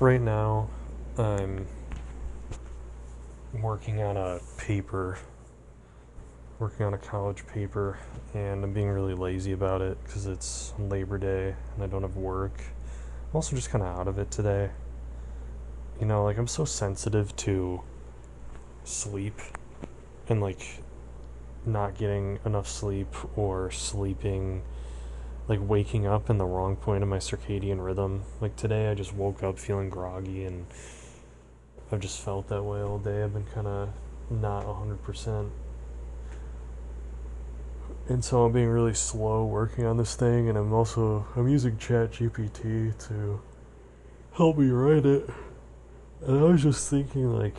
right now I'm working on a paper, working on a college paper, and I'm being really lazy about it because it's Labor Day and I don't have work. I'm also just kind of out of it today. Like I'm so sensitive to sleep and like not getting enough sleep or sleeping, like waking up in the wrong point of my circadian rhythm. Like today I just woke up feeling groggy and I've just felt that way all day. I've been kind of not 100%. And so I'm being really slow working on this thing, and I'm using ChatGPT to help me write it. And I was just thinking, like,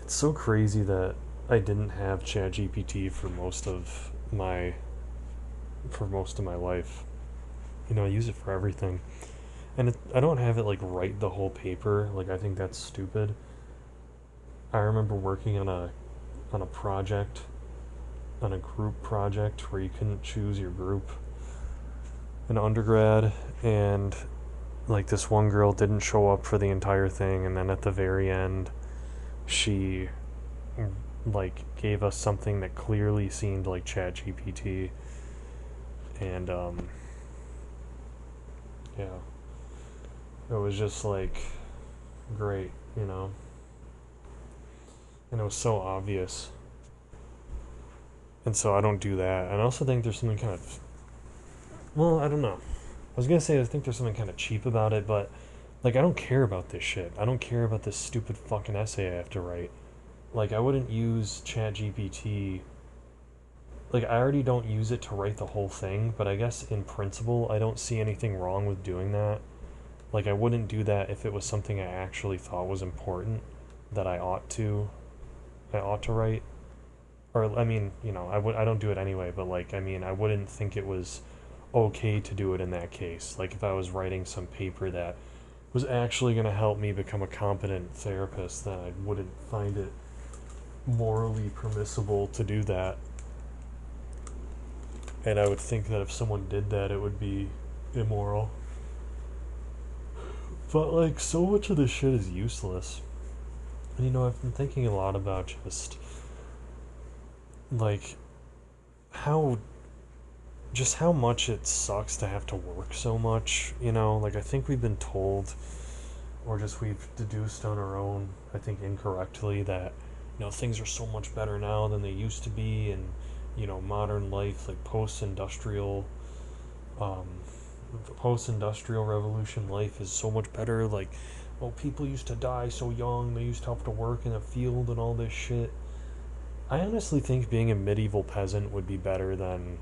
it's so crazy that I didn't have ChatGPT for most of my life. I use it for everything, and I don't have it like write the whole paper. Like I think that's stupid. I remember working on a project, on a group project where you couldn't choose your group in undergrad, and like this one girl didn't show up for the entire thing, and then at the very end she like gave us something that clearly seemed like ChatGPT, and yeah, it was just like great, and it was so obvious. And so I don't do that. And I also think there's something kind of, well, I don't know. I was gonna say I think there's something kind of cheap about it, but like I don't care about this shit. I don't care about this stupid fucking essay I have to write. Like I wouldn't use ChatGPT. Like I already don't use it to write the whole thing, but I guess in principle I don't see anything wrong with doing that. Like I wouldn't do that if it was something I actually thought was important that I ought to write. Or I mean, I don't do it anyway, but like I mean, I wouldn't think it was okay to do it in that case. Like if I was writing some paper that was actually going to help me become a competent therapist, then I wouldn't find it morally permissible to do that. And I would think that if someone did that, it would be immoral. But like so much of this shit is useless. And I've been thinking a lot about like how how much it sucks to have to work so much, like I think we've been told, or just we've deduced on our own, I think incorrectly, that things are so much better now than they used to be, and modern life, like um post-industrial revolution life is so much better. Like, well, people used to die so young, they used to have to work in a field and all this shit. I honestly think being a medieval peasant would be better than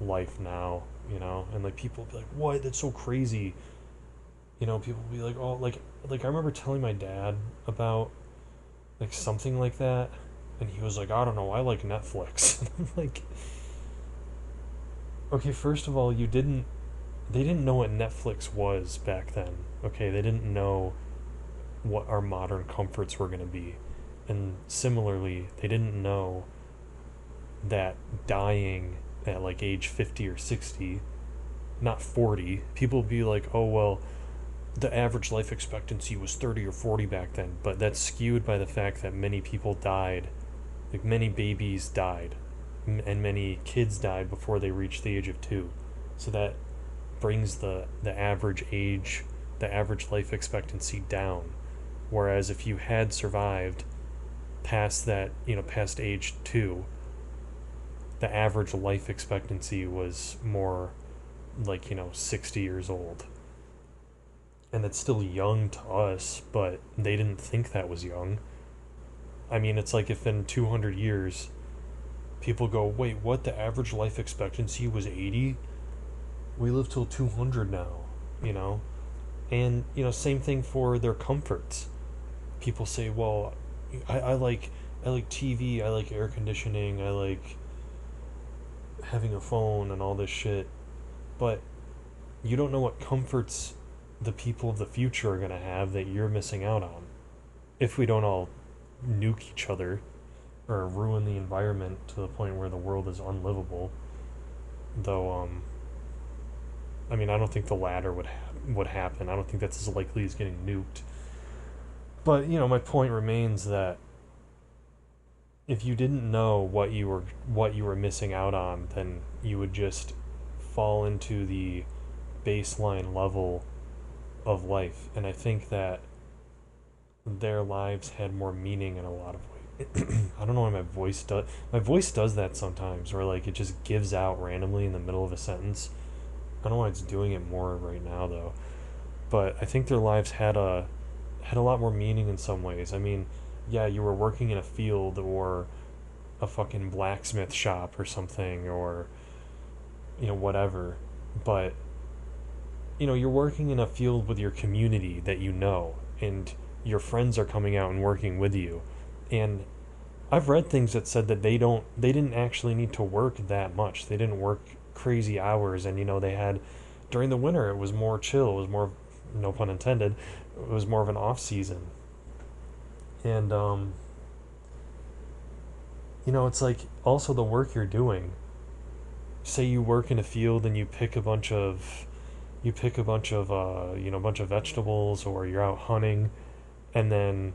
life now, And like people would be like, "What? That's so crazy." People would be like, "Oh, like I remember telling my dad about like something like that, and he was like, "I don't know, I like Netflix." And I'm like, "Okay, first of all, they didn't know what Netflix was back then. Okay, they didn't know what our modern comforts were going to be. And similarly, they didn't know that dying at like age 50 or 60, not 40, people would be like, oh, well, the average life expectancy was 30 or 40 back then. But that's skewed by the fact that many people died, like many babies died, and many kids died before they reached the age of 2. So that brings the average age, the average life expectancy down. Whereas if you had survived past that, past age 2, the average life expectancy was more like, 60 years old. And that's still young to us, but they didn't think that was young. I mean, it's like if in 200 years people go, wait, what? The average life expectancy was 80? We live till 200 now, you know? And, same thing for their comforts. People say, well, I like TV, I like air conditioning, I like having a phone and all this shit. But you don't know what comforts the people of the future are going to have that you're missing out on. If we don't all nuke each other or ruin the environment to the point where the world is unlivable. Though, I mean, I don't think the latter would happen. I don't think that's as likely as getting nuked. But my point remains that if you didn't know what you were missing out on, then you would just fall into the baseline level of life. And I think that their lives had more meaning in a lot of ways. I don't know why my voice does that sometimes, where like it just gives out randomly in the middle of a sentence. I don't know why it's doing it more right now though. But I think their lives had a lot more meaning in some ways. I mean, yeah, you were working in a field or a fucking blacksmith shop or something, or whatever, but you're working in a field with your community that and your friends are coming out and working with you. And I've read things that said that they didn't actually need to work that much. They didn't work crazy hours, and they had during the winter it was more chill. It was more, no pun intended, it was more of an off season. And it's like also the work you're doing. Say you work in a field and you pick a bunch of a bunch of vegetables, or you're out hunting, and then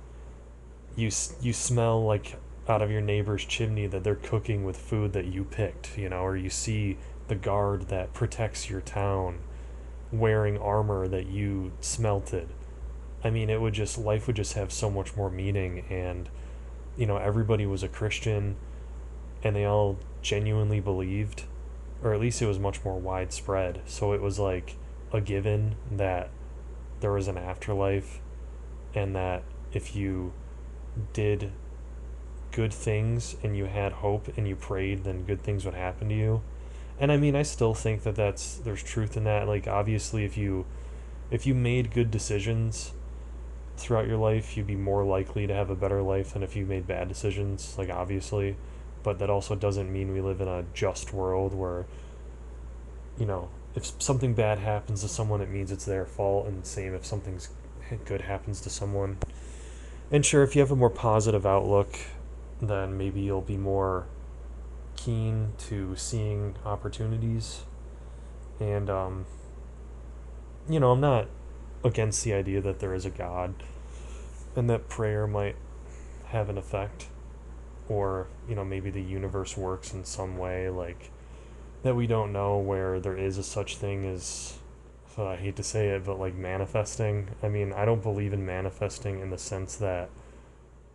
you smell like out of your neighbor's chimney that they're cooking with food that you picked, or you see the guard that protects your town wearing armor that you smelted. I mean, life would just have so much more meaning, and everybody was a Christian, and they all genuinely believed, or at least it was much more widespread. So it was like a given that there was an afterlife, and that if you did good things and you had hope and you prayed, then good things would happen to you. And I mean, I still think that there's truth in that. Like, obviously, if you made good decisions throughout your life, you'd be more likely to have a better life than if you made bad decisions, like, obviously. But that also doesn't mean we live in a just world where, if something bad happens to someone, it means it's their fault, and same if something's good happens to someone. And sure, if you have a more positive outlook, then maybe you'll be more keen to seeing opportunities. And, I'm not against the idea that there is a God and that prayer might have an effect, or maybe the universe works in some way like that we don't know, where there is a such thing as, I hate to say it, but like manifesting. I mean, I don't believe in manifesting in the sense that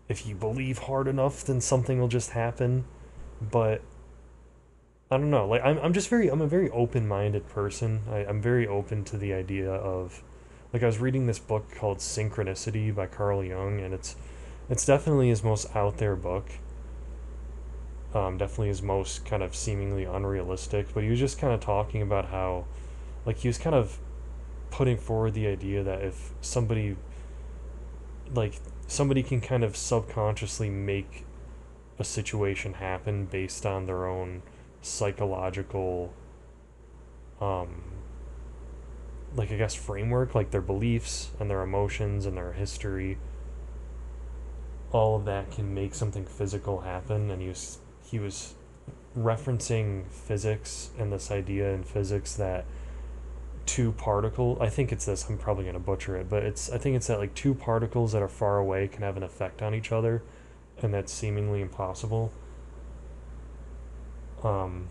if you believe hard enough then something will just happen, but I don't know, like I'm a very open-minded person. I'm very open to the idea of, like, I was reading this book called Synchronicity by Carl Jung, and it's definitely his most out there book. Definitely his most kind of seemingly unrealistic, but he was just kind of talking about how, like, he was kind of putting forward the idea that if somebody can kind of subconsciously make a situation happen based on their own psychological, um like, I guess, framework, like their beliefs and their emotions and their history, all of that can make something physical happen. And he was referencing physics and this idea in physics that I think it's this, I'm probably going to butcher it, but I think it's that, like, two particles that are far away can have an effect on each other, and that's seemingly impossible. Um,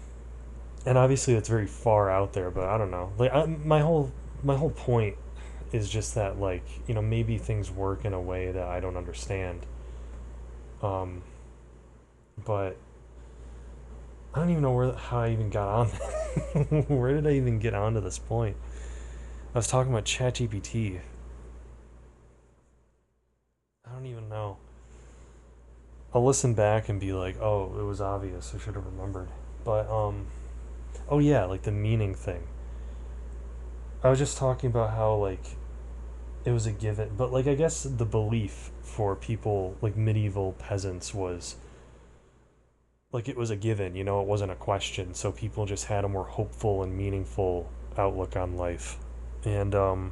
and obviously that's very far out there, but I don't know. Like, my whole point is just that, like, maybe things work in a way that I don't understand. Um, but I don't even know how I even got on. Where did I even get onto this point? I was talking about ChatGPT. I don't even know. I'll listen back and be like, oh, it was obvious. I should have remembered. But oh yeah, like the meaning thing. I was just talking about how, like, it was a given, but, like, I guess the belief for people like medieval peasants was like it was a given. It wasn't a question. So people just had a more hopeful and meaningful outlook on life. And I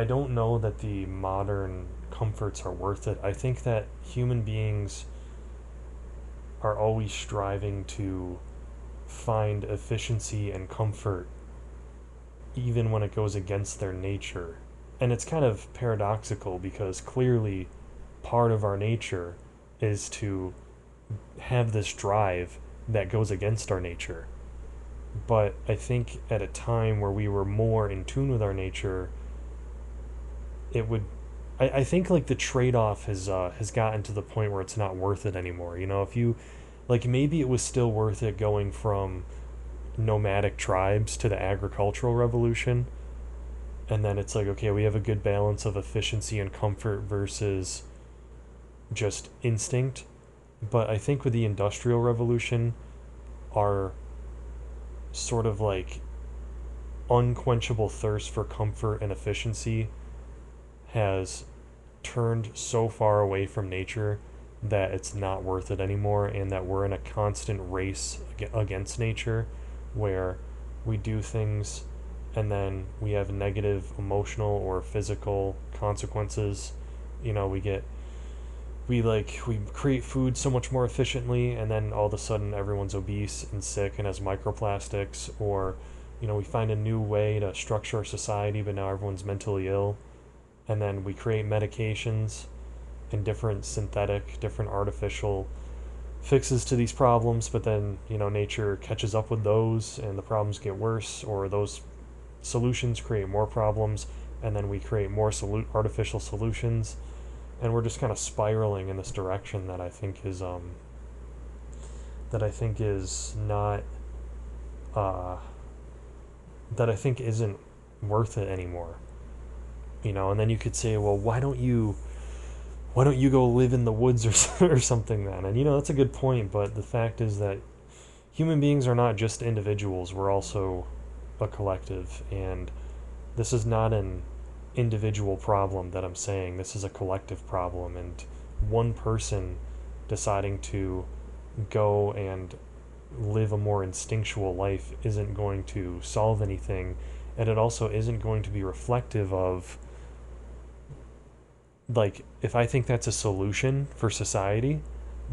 don't know that the modern comforts are worth it. I think that human beings are always striving to find efficiency and comfort even when it goes against their nature. And it's kind of paradoxical because clearly part of our nature is to have this drive that goes against our nature. But I think at a time where we were more in tune with our nature, it would. I think like the trade off has gotten to the point where it's not worth it anymore. You know, if you like maybe it was still worth it going from nomadic tribes to the agricultural revolution, and then it's like, okay, we have a good balance of efficiency and comfort versus just instinct. But I think with the industrial revolution, our sort of like unquenchable thirst for comfort and efficiency has turned so far away from nature that it's not worth it anymore, and that we're in a constant race against nature where we do things and then we have negative emotional or physical consequences. You know, we create food so much more efficiently, and then all of a sudden everyone's obese and sick and has microplastics. Or we find a new way to structure our society, but now everyone's mentally ill, and then we create medications and different artificial fixes to these problems, but then nature catches up with those and the problems get worse, or those solutions create more problems, and then we create more artificial solutions, and we're just kind of spiraling in this direction that I think is not that I think isn't worth it anymore. And then you could say, well, why don't you go live in the woods or something then? And that's a good point, but the fact is that human beings are not just individuals, we're also a collective, and this is not an individual problem that I'm saying. This is a collective problem, and one person deciding to go and live a more instinctual life isn't going to solve anything, and it also isn't going to be reflective of, like, if I think that's a solution for society,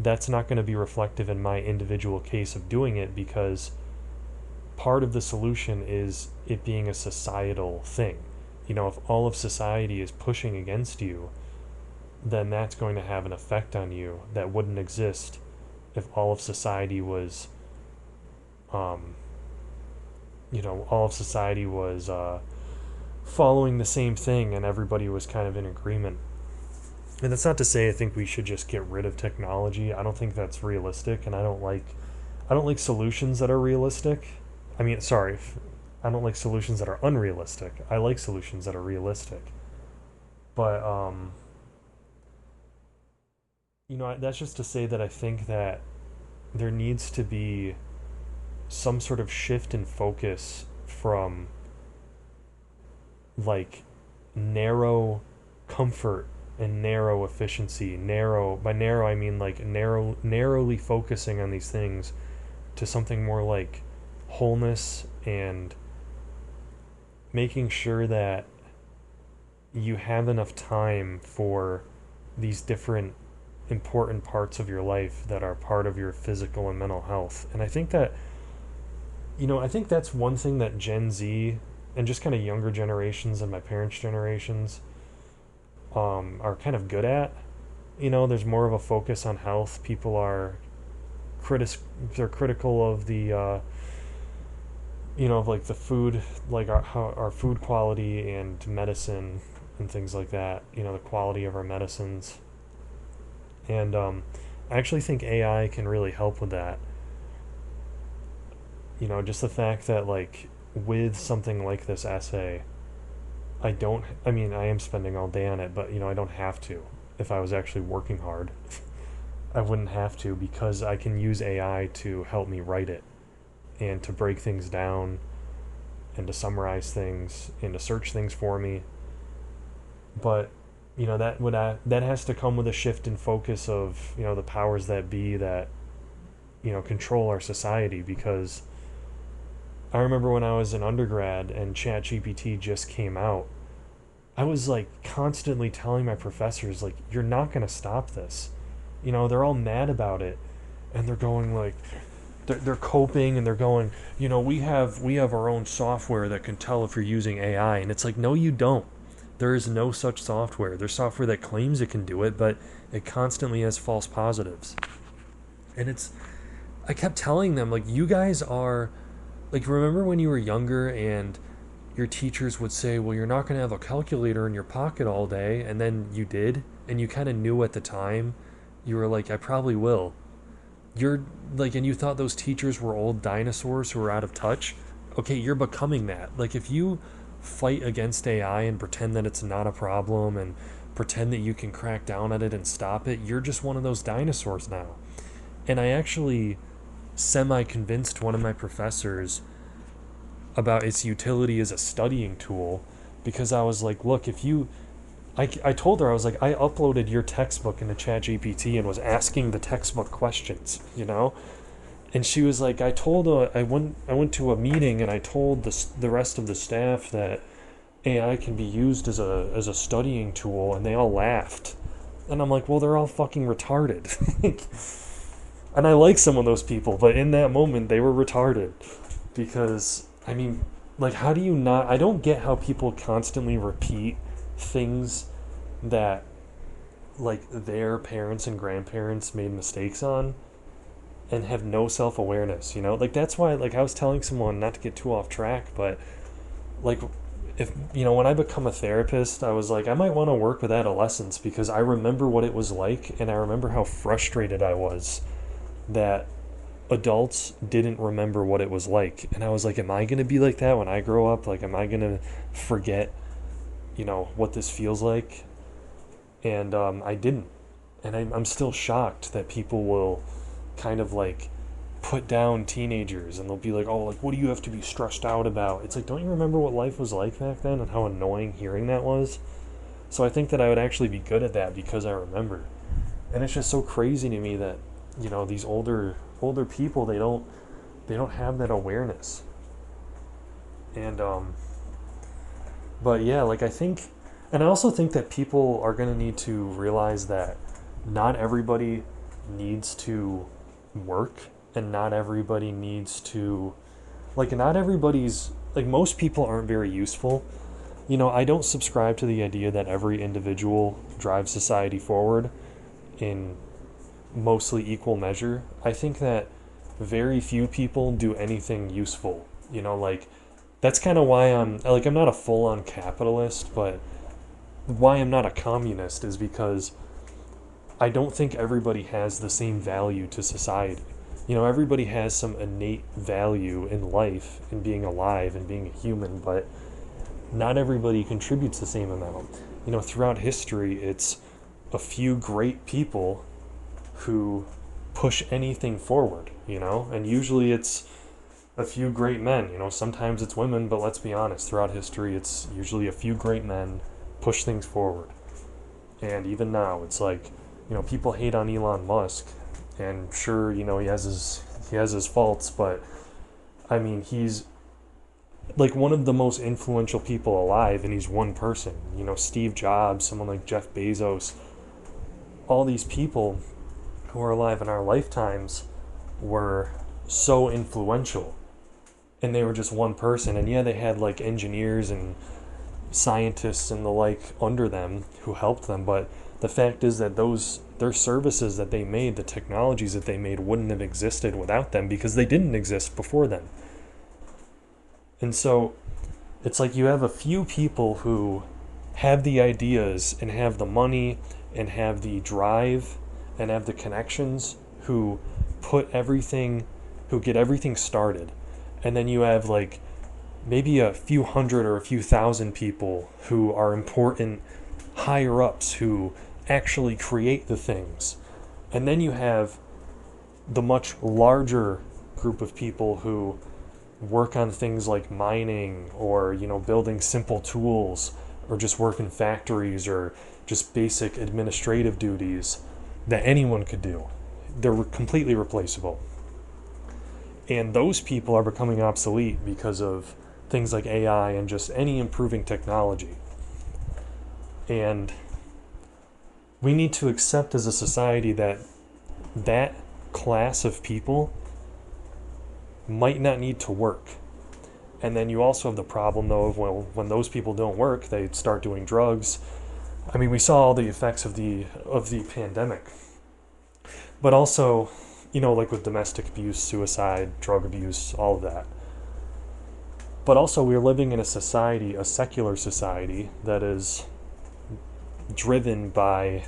that's not going to be reflective in my individual case of doing it, because part of the solution is it being a societal thing. If all of society is pushing against you, then that's going to have an effect on you that wouldn't exist if all of society was following the same thing and everybody was kind of in agreement. And that's not to say I think we should just get rid of technology. I don't think that's realistic, and I don't like solutions that are realistic. I don't like solutions that are unrealistic. I like solutions that are realistic. But that's just to say that I think that there needs to be some sort of shift in focus from like narrow comfort and narrow efficiency. By narrow I mean like narrowly focusing on these things, to something more like wholeness, and making sure that you have enough time for these different important parts of your life that are part of your physical and mental health. And I think that's one thing that Gen Z and just kind of younger generations and my parents' generations are kind of good at. There's more of a focus on health. People are they're critical of the of like the food, like our food quality and medicine and things like that. The quality of our medicines, and I actually think AI can really help with that. Just the fact that, like, with something like this essay, I am spending all day on it, but I don't have to. If I was actually working hard, I wouldn't have to, because I can use AI to help me write it, and to break things down, and to summarize things, and to search things for me. But that has to come with a shift in focus of the powers that be that control our society. Because I remember when I was an undergrad and ChatGPT just came out, I was like constantly telling my professors, like, you're not going to stop this. They're all mad about it, and they're going like, they're coping and they're going, we have our own software that can tell if you're using AI, and it's like, no, you don't. There is no such software. There's software that claims it can do it, but it constantly has false positives. And I kept telling them, like, you guys are, like, remember when you were younger and your teachers would say, well, you're not going to have a calculator in your pocket all day, and then you did, and you kind of knew at the time, you were like, I probably will. You're like, and you thought those teachers were old dinosaurs who were out of touch. Okay, you're becoming that. Like, if you fight against AI and pretend that it's not a problem and pretend that you can crack down at it and stop it, you're just one of those dinosaurs now. And I actually semi-convinced one of my professors about its utility as a studying tool, because I was like, look, I told her, I was like, I uploaded your textbook into ChatGPT and was asking the textbook questions, And she was like, I went to a meeting and I told the rest of the staff that AI can be used as a studying tool, and they all laughed. And I'm like, well, they're all fucking retarded. And I like some of those people, but in that moment they were retarded. Because, I mean, like, how do you not... I don't get how people constantly repeat things that, like, their parents and grandparents made mistakes on and have no self-awareness, Like, that's why, like, I was telling someone, not to get too off track, but, like, if, when I become a therapist, I was like, I might want to work with adolescents, because I remember what it was like, and I remember how frustrated I was that adults didn't remember what it was like. And I was like, am I going to be like that when I grow up? Like, am I going to forget, what this feels like? And I didn't. And I'm still shocked that people will kind of, like, put down teenagers, and they'll be like, oh, like, what do you have to be stressed out about? It's like, don't you remember what life was like back then and how annoying hearing that was? So I think that I would actually be good at that because I remember. And it's just so crazy to me that, these older people, they don't have that awareness. And but yeah, like, I think, and I also think that people are going to need to realize that not everybody needs to work, and not everybody needs to, like, not everybody's, like, most people aren't very useful. I don't subscribe to the idea that every individual drives society forward in mostly equal measure. I think that very few people do anything useful. Like, that's kind of why I'm not a full-on capitalist, but why I'm not a communist is because I don't think everybody has the same value to society. Everybody has some innate value in life, in being alive and being a human, but not everybody contributes the same amount. Throughout history, it's a few great people who push anything forward, and usually it's a few great men. Sometimes it's women, but let's be honest, throughout history, it's usually a few great men push things forward. And even now, it's like, people hate on Elon Musk, and sure, he has his faults, but I mean, he's like one of the most influential people alive, and he's one person. Steve Jobs, someone like Jeff Bezos, all these people who are alive in our lifetimes were so influential, and they were just one person. And yeah, they had, like, engineers and scientists and the like under them who helped them, but the fact is that their services that they made, the technologies that they made, wouldn't have existed without them, because they didn't exist before them. And so it's like you have a few people who have the ideas and have the money and have the drive and have the connections, who get everything started. And then you have, like, maybe a few hundred or a few thousand people who are important higher ups who actually create the things. And then you have the much larger group of people who work on things like mining, or, building simple tools, or just work in factories, or just basic administrative duties that anyone could do. They're completely replaceable. And those people are becoming obsolete because of things like AI and just any improving technology. And we need to accept as a society that class of people might not need to work. And then you also have the problem, though, of when those people don't work, they start doing drugs. I mean, we saw all the effects of the pandemic. But also, like with domestic abuse, suicide, drug abuse, all of that. But also, we're living in a society, a secular society, that is driven by...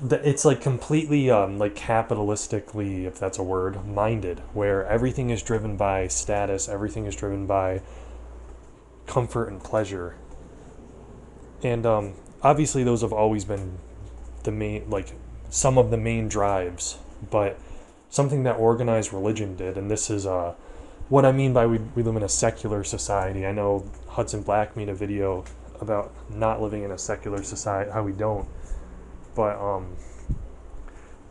It's like completely like capitalistically, if that's a word, minded, where everything is driven by status, everything is driven by comfort and pleasure. And obviously those have always been the main, like some of the main drives, but something that organized religion did, and this is what I mean by we live in a secular society. I know Hudson Black made a video about not living in a secular society, how we don't. But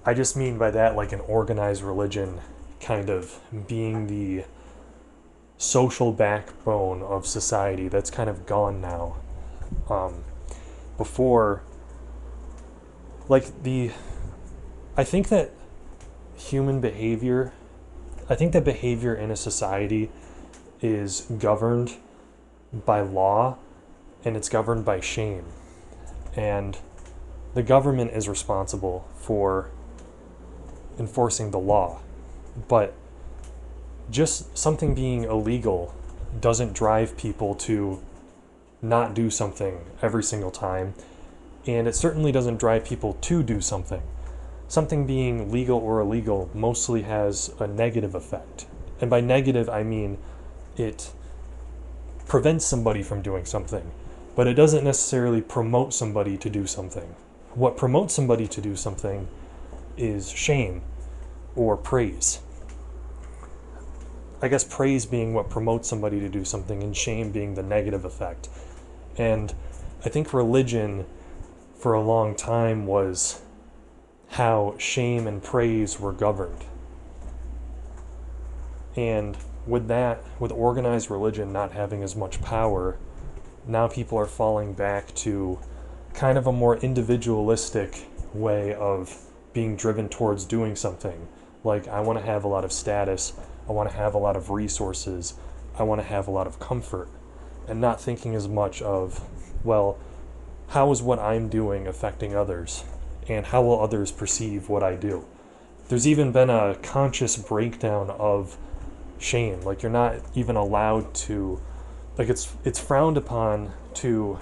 I just mean by that like an organized religion kind of being the social backbone of society that's kind of gone now. Before, I think that behavior in a society is governed by law, and it's governed by shame. And the government is responsible for enforcing the law, but just something being illegal doesn't drive people to not do something every single time, and it certainly doesn't drive people to do something. Something being legal or illegal mostly has a negative effect, and by negative I mean it prevents somebody from doing something, but it doesn't necessarily promote somebody to do something. What promotes somebody to do something is shame or praise. I guess praise being what promotes somebody to do something, and shame being the negative effect. And I think religion for a long time was how shame and praise were governed. And with organized religion not having as much power, now people are falling back to kind of a more individualistic way of being driven towards doing something. Like, I want to have a lot of status, I want to have a lot of resources, I want to have a lot of comfort, and not thinking as much of, well, how is what I'm doing affecting others, and how will others perceive what I do? There's even been a conscious breakdown of shame. Like, you're not even allowed to, like, it's frowned upon to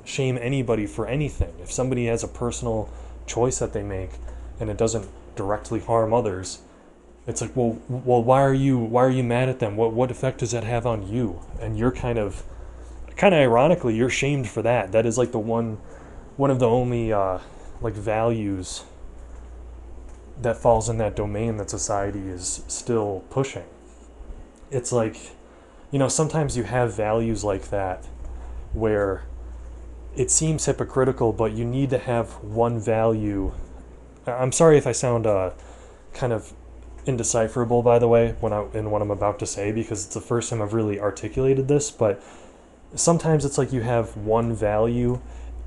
shame anybody for anything. If somebody has a personal choice that they make and it doesn't directly harm others, it's like, well, why are you mad at them? What effect does that have on you? And you're kind of ironically, you're shamed for that. That is like the one of the only like values that falls in that domain that society is still pushing. It's like, sometimes you have values like that where it seems hypocritical, but you need to have one value. I'm sorry if I sound kind of indecipherable, by the way, in what I'm about to say, because it's the first time I've really articulated this, but sometimes it's like you have one value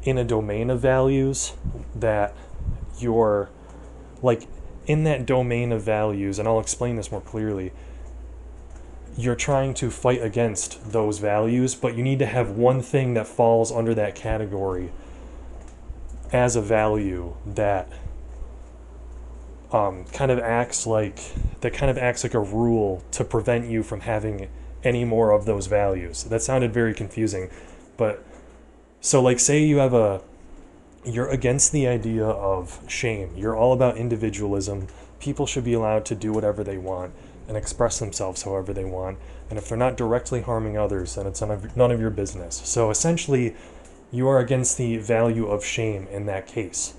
in a domain of values that you're, like, in that domain of values, and I'll explain this more clearly, you're trying to fight against those values, but you need to have one thing that falls under that category as a value that kind of acts like a rule to prevent you from having any more of those values. That sounded very confusing, but so, like, say you're against the idea of shame. You're all about individualism. People should be allowed to do whatever they want and express themselves however they want. And if they're not directly harming others, then it's none of your business. So essentially, you are against the value of shame in that case.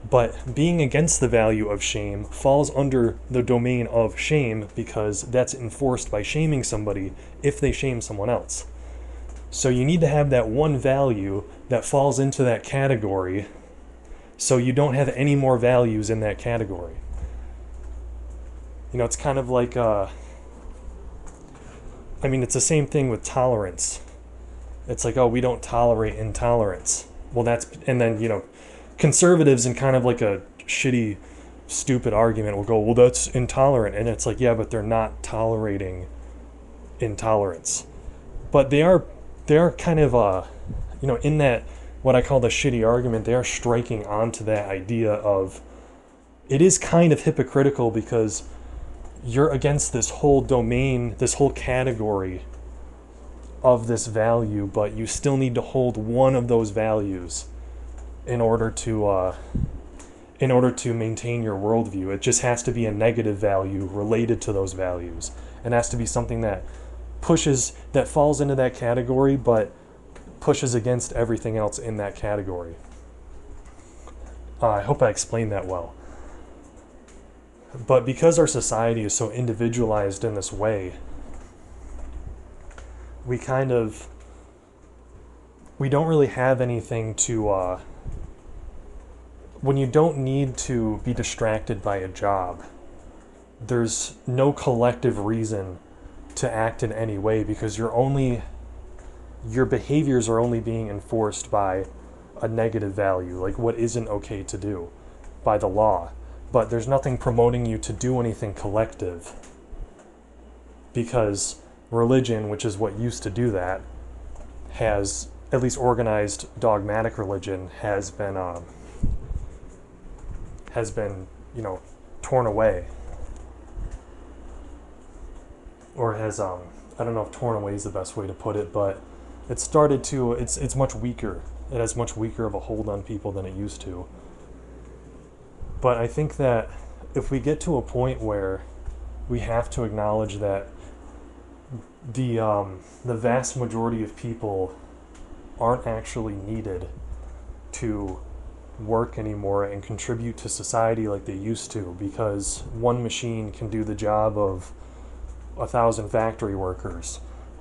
But being against the value of shame falls under the domain of shame, because that's enforced by shaming somebody if they shame someone else. So you need to have that one value that falls into that category, so you don't have any more values in that category. It's kind of like, it's the same thing with tolerance. It's like, oh, we don't tolerate intolerance. Well, and then, conservatives in kind of like a shitty stupid argument will go, well, that's intolerant. And it's like, yeah, but they're not tolerating intolerance. But they are kind of, in that, what I call the shitty argument, they are striking onto that idea of, it is kind of hypocritical because you're against this whole domain, this whole category of this value, but you still need to hold one of those values in order to maintain your worldview. It just has to be a negative value related to those values. It has to be something that falls into that category, but pushes against everything else in that category. I hope I explained that well. But because our society is so individualized in this way, we don't really have anything to, when you don't need to be distracted by a job, there's no collective reason to act in any way, because your behaviors are only being enforced by a negative value, like what isn't okay to do by the law. But there's nothing promoting you to do anything collective, because religion, which is what used to do that, has, at least organized dogmatic religion, has been torn away. Or has, I don't know if torn away is the best way to put it, but it's much weaker. It has much weaker of a hold on people than it used to. But I think that if we get to a point where we have to acknowledge that the vast majority of people aren't actually needed to work anymore and contribute to society like they used to, because one machine can do the job of 1,000 factory workers,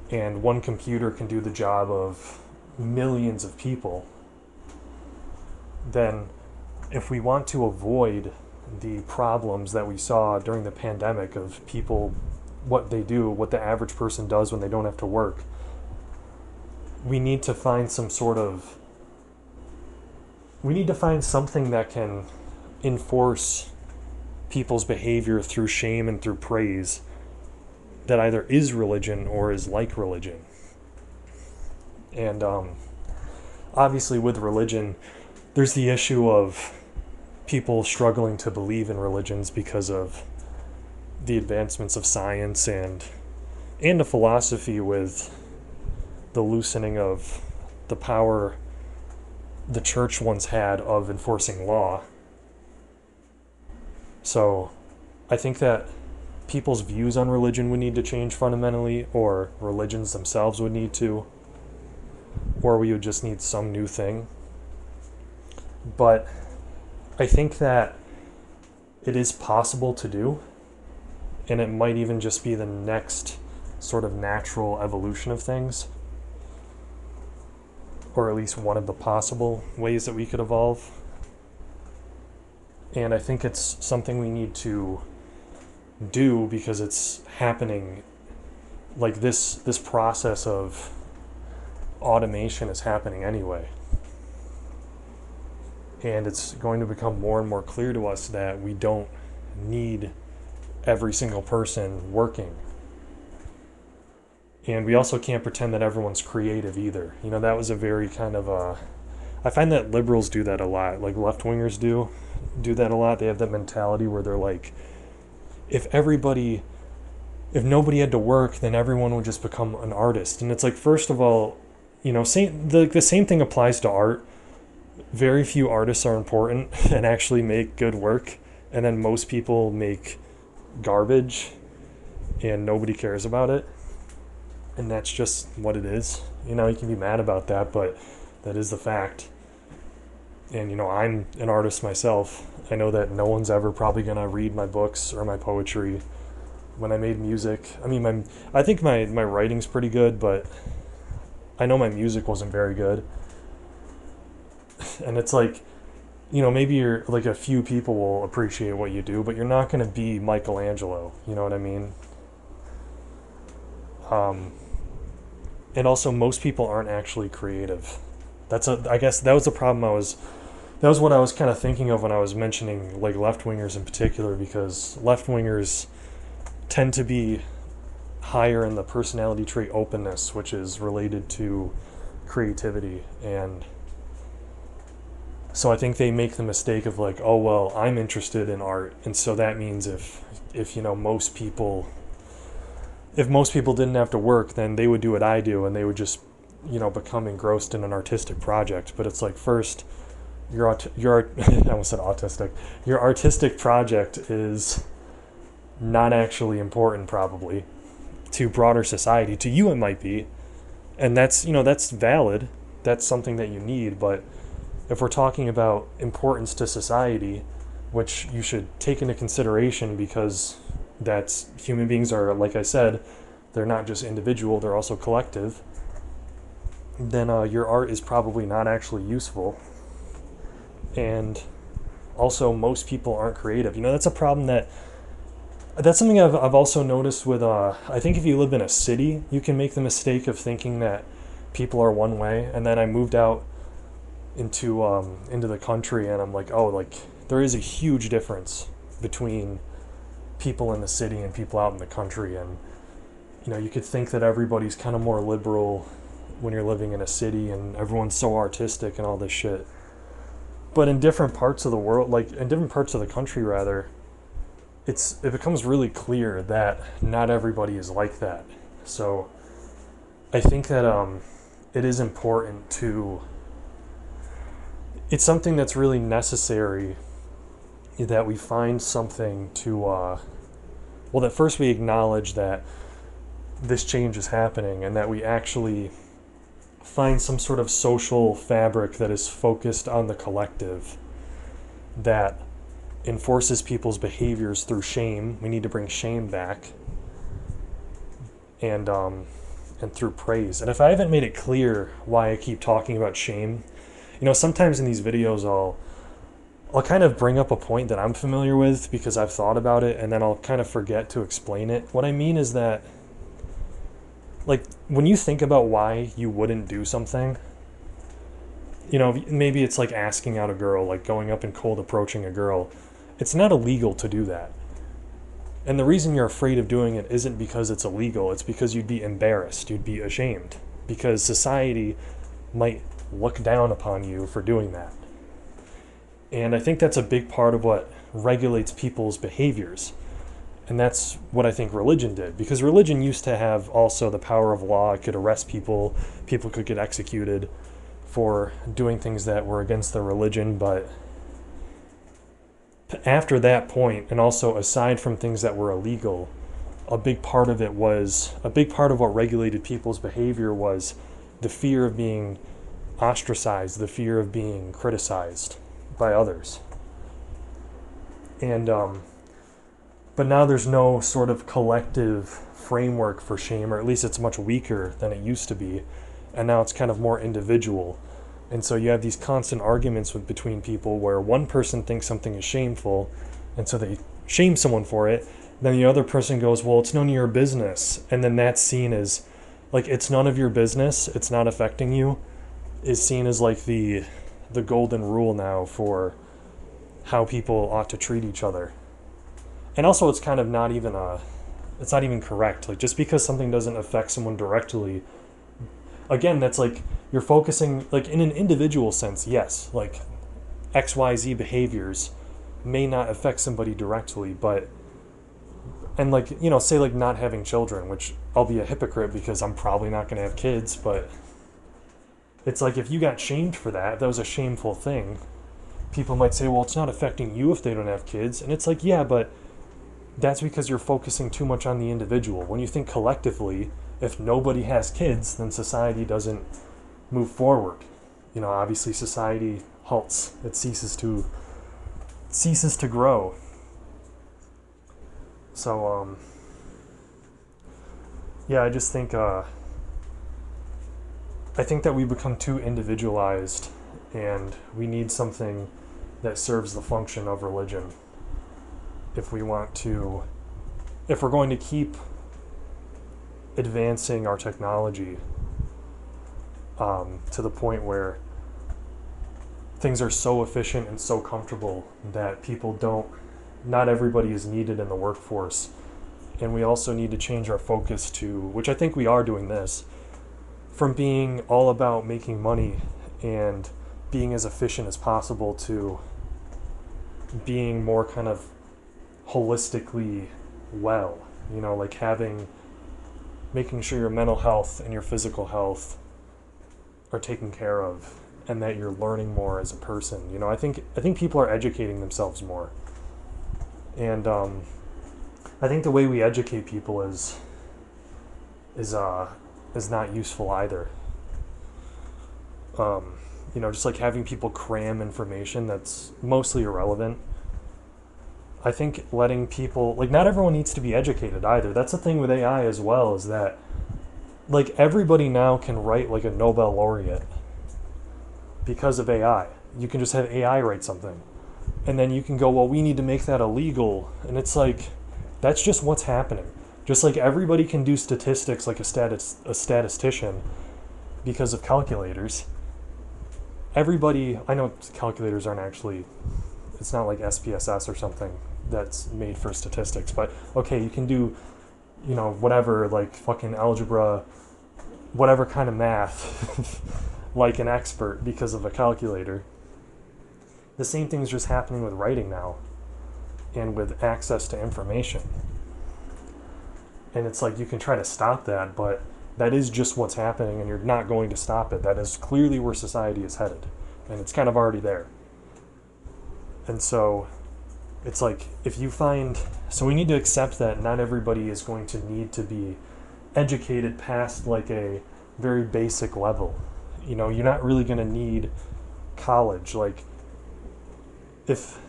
and one computer can do the job of millions of people, then if we want to avoid the problems that we saw during the pandemic of people, what the average person does when they don't have to work, we need to find something that can enforce people's behavior through shame and through praise that either is religion or is like religion. And obviously with religion, there's the issue of people struggling to believe in religions because of the advancements of science and a philosophy with the loosening of the power the church once had of enforcing law. So I think that people's views on religion would need to change fundamentally, or religions themselves would need to, or we would just need some new thing. But I think that it is possible to do, and it might even just be the next sort of natural evolution of things, or at least one of the possible ways that we could evolve. And I think it's something we need to do because it's happening, like this process of automation is happening anyway. And it's going to become more and more clear to us that we don't need every single person working. And we also can't pretend that everyone's creative either. That was a very kind of I find that liberals do that a lot. Like left-wingers do that a lot. They have that mentality where they're like, if nobody had to work, then everyone would just become an artist. And it's like, first of all, the same thing applies to art. Very few artists are important and actually make good work, and then most people make garbage and nobody cares about it, and that's just what it is. You can be mad about that, but that is the fact. And I'm an artist myself. I know that no one's ever probably gonna read my books or my poetry. When I made music, I think my writing's pretty good, but I know my music wasn't very good. And it's like, maybe you're like a few people will appreciate what you do, but you're not going to be Michelangelo. You know what I mean? And also, most people aren't actually creative. I guess that was the problem I was that was what I was kind of thinking of when I was mentioning like left-wingers in particular, because left-wingers tend to be higher in the personality trait openness, which is related to creativity. And so I think they make the mistake of like, oh well, I'm interested in art, and so that means if you know most people, if most people didn't have to work, then they would do what I do, and they would just, you know, become engrossed in an artistic project. But it's like, first, your I almost said autistic. Your artistic project is not actually important, probably, to broader society. To you, it might be, and that's, you know, that's valid. That's something that you need. But if we're talking about importance to society, which you should take into consideration, because that's, human beings are, like I said, they're not just individual, they're also collective, then your art is probably not actually useful. And also, most people aren't creative. You know, that's a problem that's something I've also noticed with, I think if you live in a city, you can make the mistake of thinking that people are one way. And then I moved out into the country, and I'm like, oh, like, there is a huge difference between people in the city and people out in the country. And, you know, you could think that everybody's kind of more liberal when you're living in a city and everyone's so artistic and all this shit. But in different parts of the world, like in different parts of the country rather, it becomes really clear that not everybody is like that. So I think that it is important to, it's something that's really necessary that we find something to, well, that first we acknowledge that this change is happening, and that we actually find some sort of social fabric that is focused on the collective, that enforces people's behaviors through shame. We need to bring shame back, and through praise. And if I haven't made it clear why I keep talking about shame, you know, sometimes in these videos I'll kind of bring up a point that I'm familiar with because I've thought about it, and then I'll kind of forget to explain it. What I mean is that, like, when you think about why you wouldn't do something, you know, maybe it's like asking out a girl, like going up and cold approaching a girl. It's not illegal to do that. And the reason you're afraid of doing it isn't because it's illegal. It's because you'd be embarrassed. You'd be ashamed. Because society might look down upon you for doing that. And I think that's a big part of what regulates people's behaviors. And that's what I think religion did. Because religion used to have also the power of law. It could arrest people. People could get executed for doing things that were against their religion. But after that point, and also aside from things that were illegal, a big part of what regulated people's behavior was the fear of being ostracized, the fear of being criticized by others. And but now there's no sort of collective framework for shame, or at least it's much weaker than it used to be, and now it's kind of more individual. And so you have these constant arguments between people where one person thinks something is shameful, and so they shame someone for it. Then the other person goes, well, it's none of your business. And then that's seen as, like, it's none of your business, it's not affecting you, is seen as like the golden rule now for how people ought to treat each other. And also it's kind of it's not even correct. Like, just because something doesn't affect someone directly, again, that's like, you're focusing, like, in an individual sense, yes, like XYZ behaviors may not affect somebody directly, but, and like, you know, say like not having children, which I'll be a hypocrite because I'm probably not going to have kids, but it's like, if you got shamed for that, if that was a shameful thing, people might say, well, it's not affecting you if they don't have kids. And it's like, yeah, but that's because you're focusing too much on the individual. When you think collectively, if nobody has kids, then society doesn't move forward. You know, obviously society halts. It ceases to grow. So, yeah, I just think, I think that we become too individualized, and we need something that serves the function of religion if we're going to keep advancing our technology to the point where things are so efficient and so comfortable that not everybody is needed in the workforce. And we also need to change our focus to, which I think we are doing this, from being all about making money and being as efficient as possible to being more kind of holistically well, like making sure your mental health and your physical health are taken care of, and that you're learning more as a person. I think people are educating themselves more, and I think the way we educate people is not useful either. Just like having people cram information that's mostly irrelevant. I think letting people, like, not everyone needs to be educated either. That's the thing with AI as well, is that, like, everybody now can write like a Nobel laureate because of AI. You can just have AI write something. And then you can go, well, we need to make that illegal. And it's like, that's just what's happening. Just like everybody can do statistics like a statistician because of calculators. I know calculators aren't actually, it's not like SPSS or something that's made for statistics, but okay, you can do, whatever, like fucking algebra, whatever kind of math, like an expert because of a calculator. The same thing's just happening with writing now and with access to information. And it's like, you can try to stop that, but that is just what's happening, and you're not going to stop it. That is clearly where society is headed, and it's kind of already there. And so it's like, so we need to accept that not everybody is going to need to be educated past like a very basic level. You're not really going to need college. If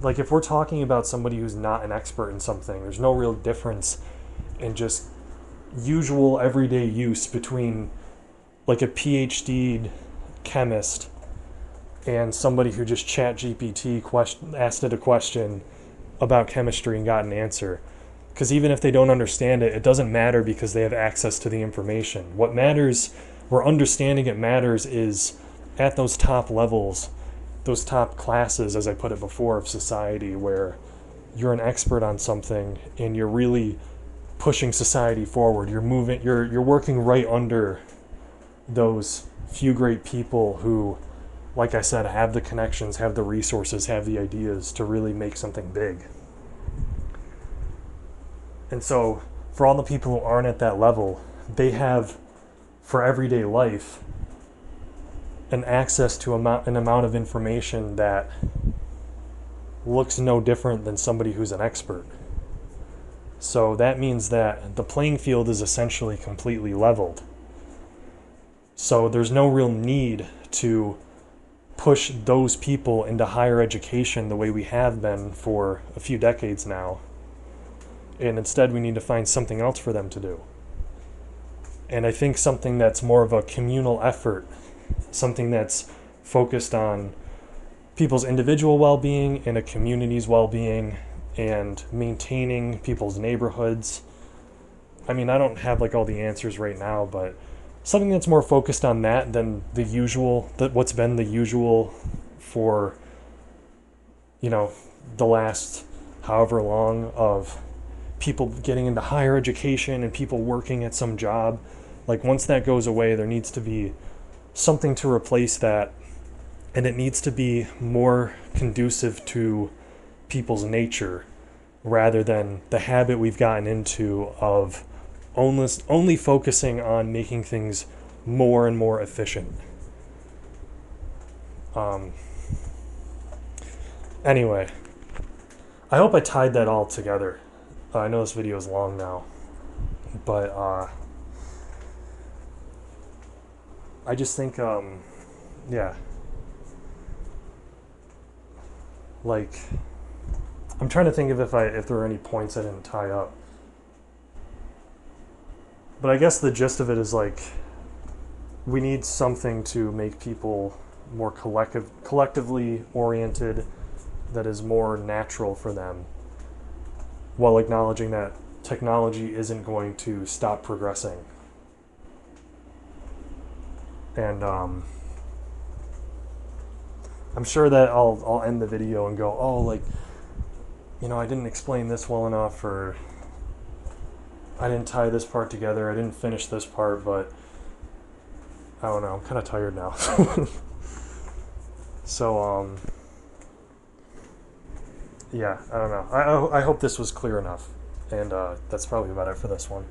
we're talking about somebody who's not an expert in something, there's no real difference in just usual everyday use between like a PhD chemist and somebody who just asked it a question about chemistry and got an answer. Because even if they don't understand it, it doesn't matter because they have access to the information. What matters, where understanding it matters, is at those top levels, those top classes, as I put it before, of society, where you're an expert on something and you're really pushing society forward. You're working right under those few great people who, like I said, have the connections, have the resources, have the ideas to really make something big. And so for all the people who aren't at that level, they have, for everyday life, an access to an amount of information that looks no different than somebody who's an expert. So that means that the playing field is essentially completely leveled. So there's no real need to push those people into higher education the way we have been for a few decades now. And instead we need to find something else for them to do. And I think something that's more of a communal effort, something that's focused on people's individual well-being and a community's well-being and maintaining people's neighborhoods. I mean, I don't have like all the answers right now, but something that's more focused on that than what's been the usual for, the last however long of people getting into higher education and people working at some job. Like, once that goes away, there needs to be something to replace that, and it needs to be more conducive to people's nature rather than the habit we've gotten into of only focusing on making things more and more efficient. Anyway, I hope I tied that all together. I know this video is long now, but I just think, like, I'm trying to think of if there are any points I didn't tie up. But I guess the gist of it is, like, we need something to make people more collectively oriented, that is more natural for them, while acknowledging that technology isn't going to stop progressing. And I'm sure that I'll end the video and go, oh, like, you know, I didn't explain this well enough, or I didn't tie this part together, I didn't finish this part, but I don't know, I'm kind of tired now. So, yeah, I don't know. I hope this was clear enough, and that's probably about it for this one.